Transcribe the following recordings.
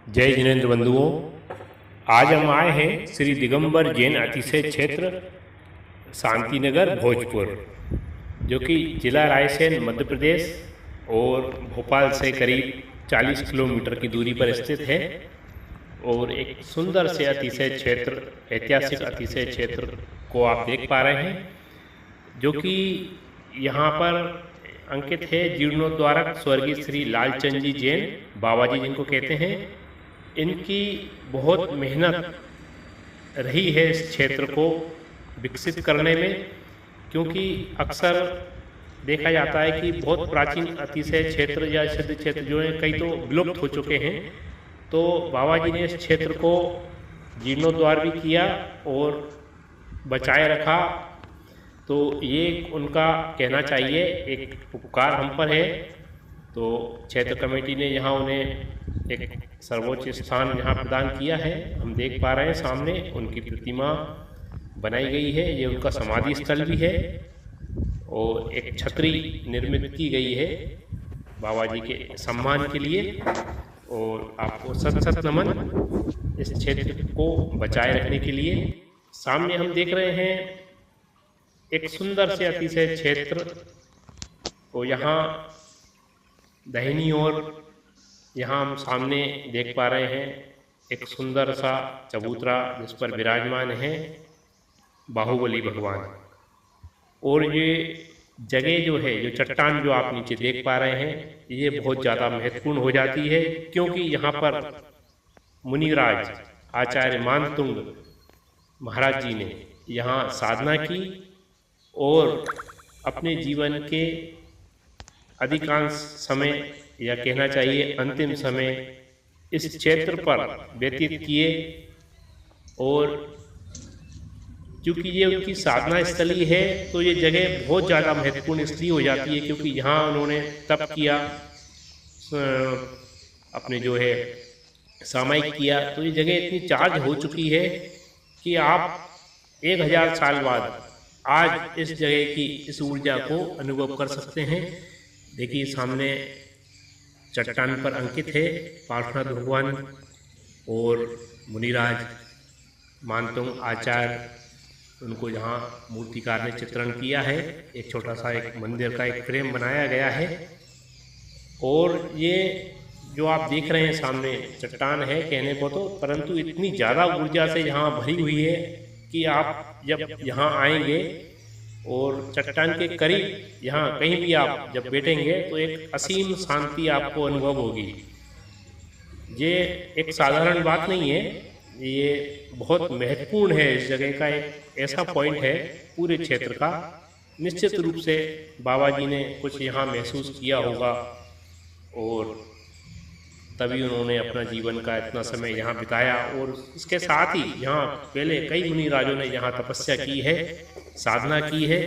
जय जिनेन्द्र बंधुओं, आज हम आए हैं श्री दिगंबर जैन अतिशय क्षेत्र शांतिनगर भोजपुर, जो कि जिला रायसेन मध्य प्रदेश और भोपाल से करीब 40 किलोमीटर की दूरी पर स्थित है। और एक सुंदर से अतिशय क्षेत्र, ऐतिहासिक अतिशय क्षेत्र को आप देख पा रहे हैं, जो कि यहाँ पर अंकित है जीर्णोद्धारक स्वर्गीय श्री लालचंद जी जैन, बाबा जी जिनको कहते हैं। इनकी बहुत मेहनत रही है इस क्षेत्र को विकसित करने में, क्योंकि अक्सर देखा जाता है कि बहुत प्राचीन अतिशय क्षेत्र या सिद्ध क्षेत्र जो हैं कई तो विलुप्त हो चुके हैं। तो बाबा जी ने इस क्षेत्र को जीर्णोद्धार भी किया और बचाए रखा। तो ये उनका कहना चाहिए, एक उपकार हम पर है। तो क्षेत्र कमेटी ने यहाँ उन्हें एक सर्वोच्च स्थान यहाँ प्रदान किया है। हम देख पा रहे हैं सामने उनकी प्रतिमा बनाई गई है, ये उनका समाधि स्थल भी है और एक छतरी निर्मित की गई है बाबा जी के सम्मान के लिए। और आपको सत सत नमन इस क्षेत्र को बचाए रखने के लिए। सामने हम देख रहे हैं एक सुंदर से अतिशय क्षेत्र, और यहाँ दाहिनी ओर यहाँ हम सामने देख पा रहे हैं एक सुंदर सा चबूतरा जिस पर विराजमान है बाहुबली भगवान। और ये जगह जो है, जो चट्टान जो आप नीचे देख पा रहे हैं, ये बहुत ज़्यादा महत्वपूर्ण हो जाती है, क्योंकि यहाँ पर मुनिराज आचार्य मानतुंग महाराज जी ने यहाँ साधना की और अपने जीवन के अधिकांश समय, या कहना चाहिए अंतिम समय, इस क्षेत्र पर व्यतीत किए। और क्योंकि ये उनकी साधना स्थली है, तो ये जगह बहुत ज़्यादा महत्वपूर्ण इसलिए हो जाती है क्योंकि यहाँ उन्होंने तप किया, अपने जो है सामायिक किया। तो ये जगह इतनी चार्ज हो चुकी है कि आप 1000 साल बाद आज इस जगह की इस ऊर्जा को अनुभव कर सकते हैं। देखिए सामने चट्टान पर अंकित है पार्श्वनाथ भगवान और मुनिराज मानतुंग आचार्य, उनको यहाँ मूर्तिकार ने चित्रण किया है। एक छोटा सा एक मंदिर का एक फ्रेम बनाया गया है। और ये जो आप देख रहे हैं सामने चट्टान है कहने को तो, परंतु इतनी ज़्यादा ऊर्जा से यहाँ भरी हुई है कि आप जब यहाँ आएंगे और चट्टान के करीब यहाँ कहीं भी आप जब बैठेंगे तो एक असीम शांति आपको अनुभव होगी। ये एक साधारण बात नहीं है, ये बहुत महत्वपूर्ण है। इस जगह का एक ऐसा पॉइंट है पूरे क्षेत्र का। निश्चित रूप से बाबा जी ने कुछ यहाँ महसूस किया होगा और तभी उन्होंने अपना जीवन का इतना समय यहाँ बिताया। और इसके साथ ही यहाँ पहले कई मुनि राजों ने यहाँ तपस्या की है, साधना की है।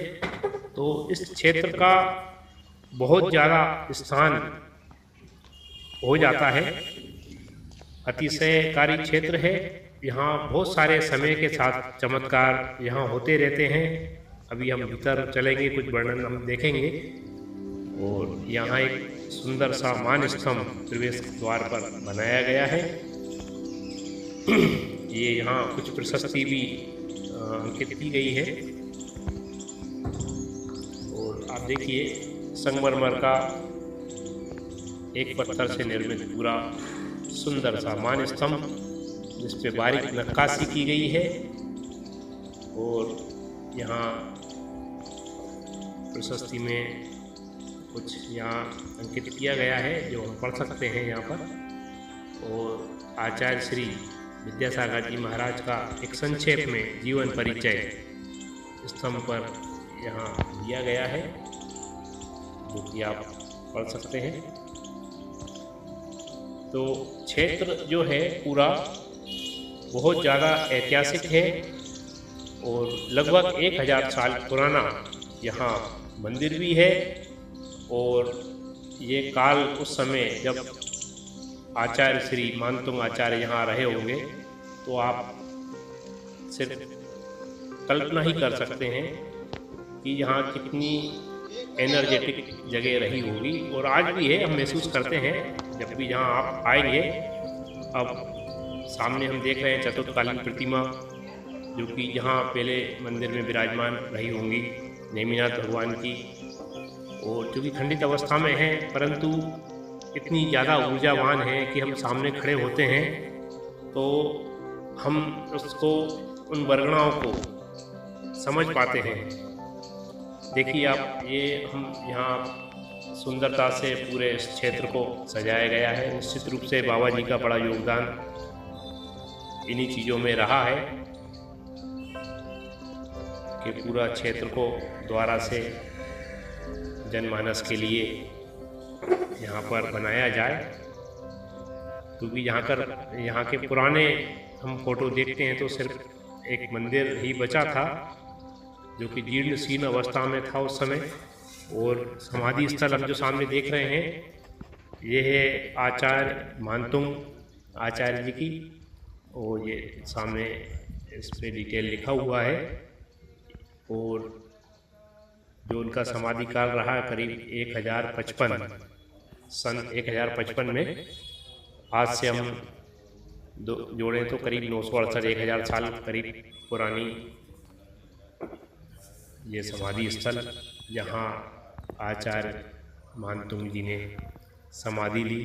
तो इस क्षेत्र का बहुत ज़्यादा स्थान हो जाता है, अतिशयकारी क्षेत्र है। यहाँ बहुत सारे समय के साथ चमत्कार यहाँ होते रहते हैं। अभी हम भीतर चलेंगे, कुछ वर्णन हम देखेंगे। और यहाँ एक सुंदर सा मान स्तंभ प्रवेश द्वार पर बनाया गया है। ये यहाँ कुछ प्रशस्ति भी अंकित की गई है। और आप देखिए संगमरमर का एक पत्थर से निर्मित पूरा सुंदर सा मान स्तंभ, जिस पे बारीक नक्काशी की गई है। और यहाँ प्रशस्ति में कुछ यहाँ अंकित किया गया है जो हम पढ़ सकते हैं यहाँ पर। और आचार्य श्री विद्यासागर जी महाराज का एक संक्षेप में जीवन परिचय स्तंभ पर यहाँ दिया गया है, जो कि आप पढ़ सकते हैं। तो क्षेत्र जो है पूरा बहुत ज़्यादा ऐतिहासिक है और लगभग 1000 साल पुराना यहाँ मंदिर भी है। और ये काल उस समय जब आचार्य श्री मानतुंग आचार्य यहाँ रहे होंगे, तो आप सिर्फ कल्पना ही कर सकते हैं कि यहाँ कितनी एनर्जेटिक जगह रही होगी। और आज भी है, हम महसूस करते हैं जब भी यहाँ आप आएंगे अब सामने हम देख रहे हैं चतुर्थकालीन प्रतिमा, जो कि यहाँ पहले मंदिर में विराजमान रही होंगी, नेमिनाथ भगवान की, और जो कि खंडित अवस्था में है, परंतु इतनी ज़्यादा ऊर्जावान है कि हम सामने खड़े होते हैं तो हम उसको, उन वर्गणाओं को समझ पाते हैं। देखिए आप, ये हम यहाँ सुंदरता से पूरे इस क्षेत्र को सजाया गया है। निश्चित रूप से बाबा जी का बड़ा योगदान इन्हीं चीज़ों में रहा है कि पूरा क्षेत्र को द्वारा से जनमानस के लिए यहाँ पर बनाया जाए। क्योंकि यहाँ के पुराने हम फोटो देखते हैं तो सिर्फ एक मंदिर ही बचा था, जो कि जीर्ण शीर्ण अवस्था में था उस समय। और समाधि स्थल हम जो सामने देख रहे हैं, ये है आचार्य मानतुंग आचार्य जी की, और ये सामने इस पे डिटेल लिखा हुआ है। और जो उनका समाधि काल रहा करीब 1055 सन 1055 में, आज से हम जोड़ें तो करीब 968 1000 साल करीब पुरानी ये समाधि स्थल, जहाँ आचार्य मानतुंग जी ने समाधि ली।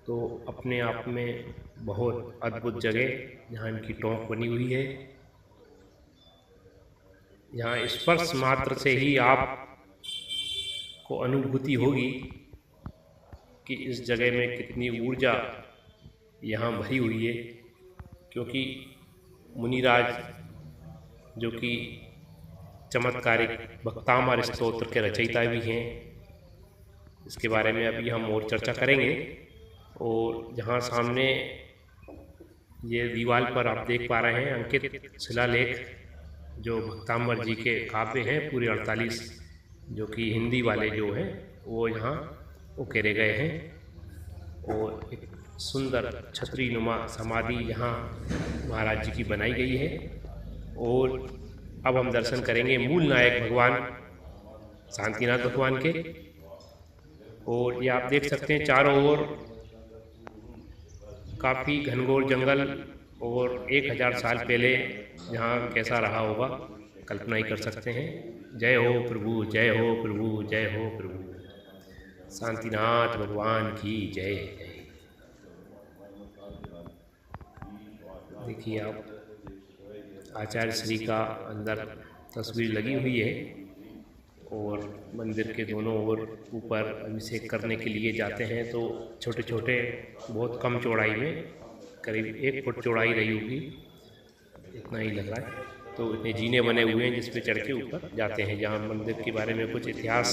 तो अपने आप में बहुत अद्भुत जगह, जहाँ इनकी टोंक बनी हुई है। यहाँ स्पर्श मात्र से ही आप को अनुभूति होगी कि इस जगह में कितनी ऊर्जा यहाँ भरी हुई है। क्योंकि मुनिराज, जो कि चमत्कारिक भक्तामर स्तोत्र के रचयिता भी हैं, इसके बारे में अभी हम और चर्चा करेंगे। और जहाँ सामने ये दीवार पर आप देख पा रहे हैं अंकित शिलालेख, जो भक्तामर जी के काव्य हैं पूरे 48, जो कि हिंदी वाले जो हैं वो यहाँ उकेरे गए हैं। और एक सुंदर छतरी नुमा समाधि यहाँ महाराज जी की बनाई गई है। और अब हम दर्शन करेंगे मूल नायक भगवान शांतिनाथ भगवान के। और ये आप देख सकते हैं चारों ओर काफ़ी घनघोर जंगल, और 1000 साल पहले यहाँ कैसा रहा होगा कल्पना ही कर सकते हैं। जय हो प्रभु, जय हो प्रभु, जय हो प्रभु, शांतिनाथ भगवान की जय जय। देखिए आप, आचार्य श्री का अंदर तस्वीर लगी हुई है, और मंदिर के दोनों ओर ऊपर अभिषेक करने के लिए जाते हैं तो छोटे छोटे, बहुत कम चौड़ाई में, करीब 1 फुट चौड़ाई रही होगी, इतना ही लग रहा है। तो इतने जीने बने हुए हैं जिस पे चढ़ के ऊपर जाते हैं। जहाँ मंदिर के बारे में कुछ इतिहास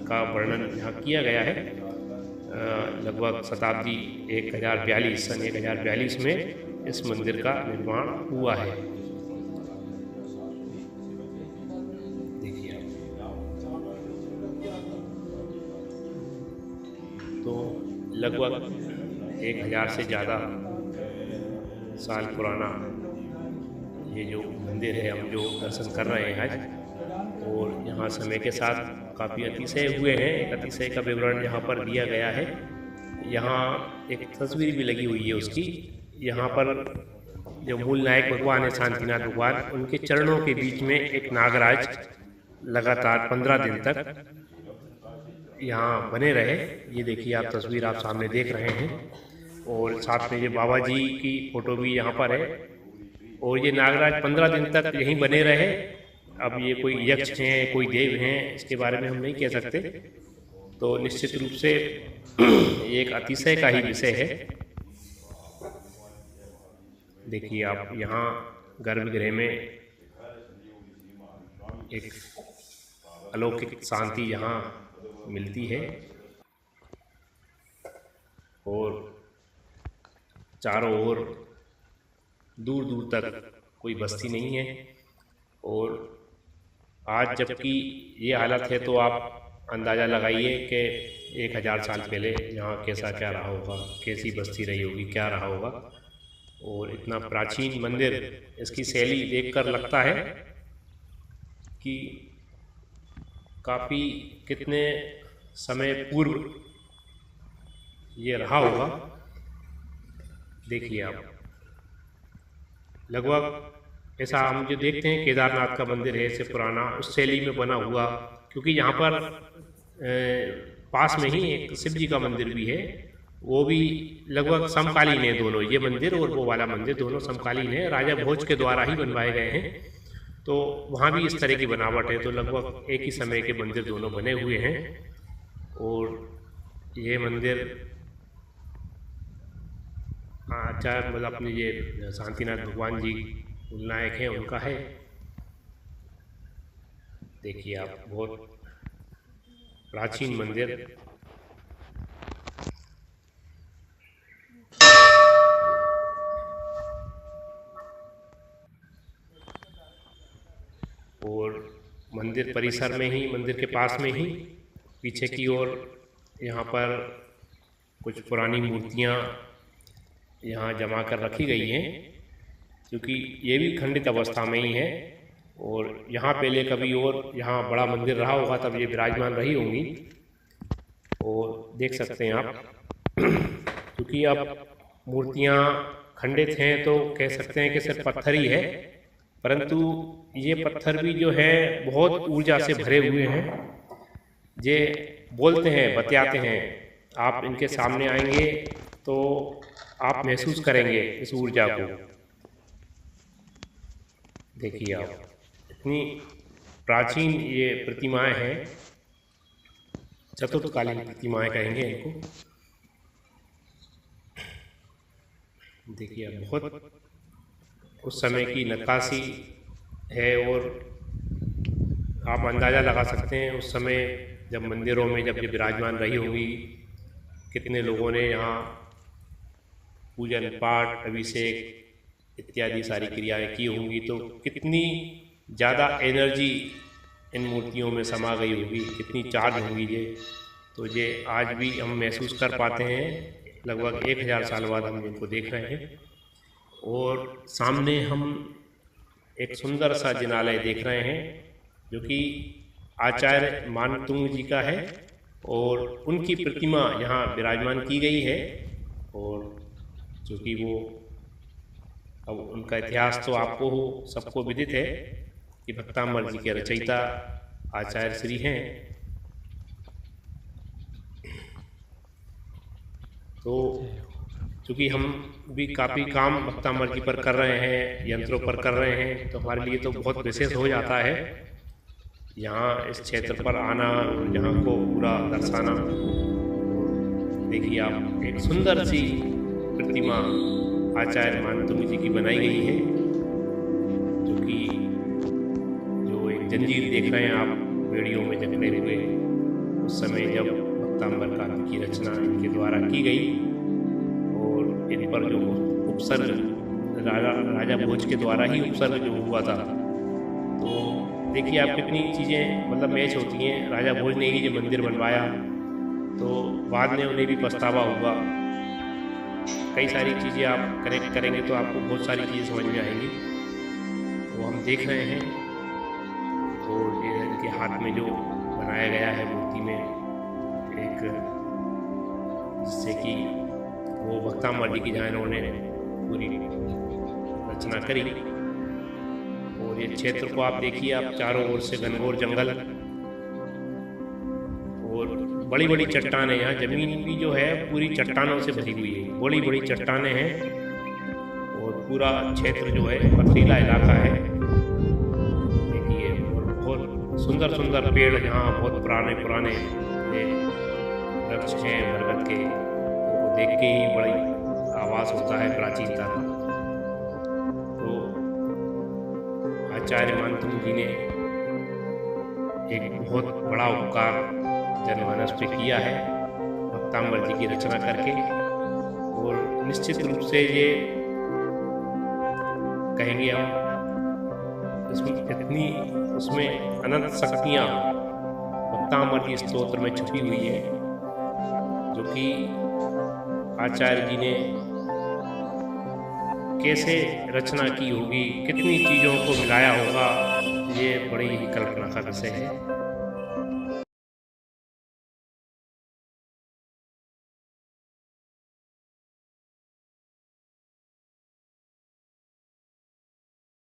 का वर्णन यहाँ किया गया है। लगभग शताब्दी 1042 सन 1042 में इस मंदिर का निर्माण हुआ है। देखिए आप, तो लगभग 1000 से ज़्यादा साल पुराना ये जो मंदिर है हम जो दर्शन कर रहे हैं आज। और यहाँ समय के साथ काफ़ी अतिशय हुए हैं। एक अतिशय का विवरण यहाँ पर दिया गया है। यहाँ एक तस्वीर भी लगी हुई है उसकी। यहाँ पर जो मूल नायक भगवान है शांतिनाथ भगवान, उनके चरणों के बीच में एक नागराज लगातार 15 दिन तक यहाँ बने रहे। ये देखिए आप, तस्वीर आप सामने देख रहे हैं। और साथ में ये बाबा जी की फोटो भी यहाँ पर है। और ये नागराज 15 दिन तक यहीं बने रहे। अब ये कोई यक्ष हैं, कोई देव हैं, इसके बारे में हम नहीं कह सकते। तो निश्चित रूप से ये एक अतिशय का ही विषय है। देखिए आप, यहाँ गर्भगृह में एक अलौकिक शांति यहाँ मिलती है। और चारों ओर दूर दूर तक कोई बस्ती नहीं है। और आज जबकि ये हालत है तो आप अंदाज़ा लगाइए कि 1000 साल पहले यहाँ कैसा क्या रहा होगा, कैसी बस्ती रही होगी, क्या रहा होगा। और इतना प्राचीन मंदिर, इसकी शैली देखकर लगता है कि काफ़ी कितने समय पूर्व ये रहा होगा। देखिए आप, लगभग ऐसा हम जो देखते हैं केदारनाथ का मंदिर है ऐसे पुराना उस शैली में बना हुआ, क्योंकि यहाँ पर पास में ही एक शिव जी का मंदिर भी है, वो भी लगभग समकालीन है दोनों, ये मंदिर और वो वाला मंदिर दोनों समकालीन है, राजा भोज के द्वारा ही बनवाए गए हैं। तो वहाँ भी इस तरह की बनावट है, तो लगभग एक ही समय के मंदिर दोनों बने हुए हैं। और ये मंदिर अच्छा मतलब अपने ये शांतिनाथ भगवान जी नायक हैं उनका है। देखिए आप, बहुत प्राचीन मंदिर। और मंदिर परिसर में ही, मंदिर के पास में ही पीछे की ओर यहाँ पर कुछ पुरानी मूर्तियाँ यहाँ जमा कर रखी गई हैं, क्योंकि ये भी खंडित अवस्था में ही है। और यहाँ पहले कभी और यहाँ बड़ा मंदिर रहा होगा, तब ये विराजमान रही होंगी। और देख सकते हैं आप, क्योंकि अब मूर्तियाँ खंडित हैं तो कह सकते हैं कि सिर्फ पत्थर ही है, परंतु ये पत्थर भी जो है बहुत ऊर्जा से भरे हुए हैं। ये बोलते हैं, बतियाते हैं, आप इनके सामने आएंगे तो आप महसूस करेंगे इस ऊर्जा को। देखिए आप, इतनी प्राचीन ये प्रतिमाएं हैं, चतुर्थकालीन प्रतिमाएं कहेंगे इनको। देखिए आप, बहुत उस समय की नक्काशी है और आप अंदाज़ा लगा सकते हैं उस समय जब मंदिरों में जब ये विराजमान रही होगी, कितने लोगों ने यहाँ पूजन पाठ अभिषेक इत्यादि सारी क्रियाएं की होंगी, तो कितनी ज़्यादा एनर्जी इन मूर्तियों में समा गई होगी, कितनी चार्ज होंगी ये। तो ये आज भी हम महसूस कर पाते हैं, लगभग 1000 साल बाद हम इनको देख रहे हैं। और सामने हम एक सुंदर सा जिनालय देख रहे हैं जो कि आचार्य मानतुंग जी का है, और उनकी प्रतिमा यहाँ विराजमान की गई है। और चूँकि वो, अब उनका इतिहास तो आपको सबको विदित है कि भक्तामर जी के रचयिता आचार्य श्री हैं। तो चूँकि हम भी काफ़ी काम भक्तामर जी पर कर रहे हैं, यंत्रों पर कर रहे हैं, तो हमारे लिए तो बहुत विशेष हो जाता है यहाँ इस क्षेत्र पर आना और यहाँ को पूरा दर्शाना। देखिए आप, एक सुंदर सी प्रतिमा आचार्य मानतुंग जी की बनाई गई है, जो कि जो एक जंजीर देख रहे हैं आप वीडियो में जकड़े हुए, उस समय जब भक्तांबर काव्य की रचना इनके द्वारा की गई और इन पर जो उपसर्ग राजा भोज के द्वारा ही उपसर्ग जो हुआ था। तो देखिए आप, कितनी चीज़ें मतलब मैच होती हैं। राजा भोज ने ही जो मंदिर बनवाया, तो बाद में उन्हें भी पछतावा हुआ। कई सारी चीज़ें आप कनेक्ट करेंगे तो आपको बहुत सारी चीज़ें समझ में आएंगी। तो हम देख रहे हैं, और ये इनके हाथ में जो बनाया गया है मूर्ति में एक, जिससे कि वो भक्तामर जी की जहाँ इन्होंने पूरी रचना करी। और ये क्षेत्र को आप देखिए, आप चारों ओर से घनघोर जंगल और बड़ी बड़ी चट्टानें, यहाँ जमीन भी जो है पूरी चट्टानों से भरी हुई है, बड़ी बड़ी चट्टानें हैं। और पूरा क्षेत्र जो है पथरीला इलाका है। देखिए, और बहुत सुंदर सुंदर पेड़ यहाँ, बहुत पुराने पुराने वृक्ष हैं बरगद के, उनको देख के ही बड़ी आभास होता है प्राचीनता का। तो आचार्य मानतुंग जी ने एक बहुत बड़ा उपकार जनमानस पे किया है भक्तांबर जी की रचना करके। और निश्चित रूप से ये कहेंगे हम, इसमें इतनी उसमें अनंत शक्तियाँ भक्तांबर जी स्तोत्र में छुपी हुई है, जो कि आचार्य जी ने कैसे रचना की होगी, कितनी चीज़ों को मिलाया होगा, ये बड़ी ही कल्पना का विषय है।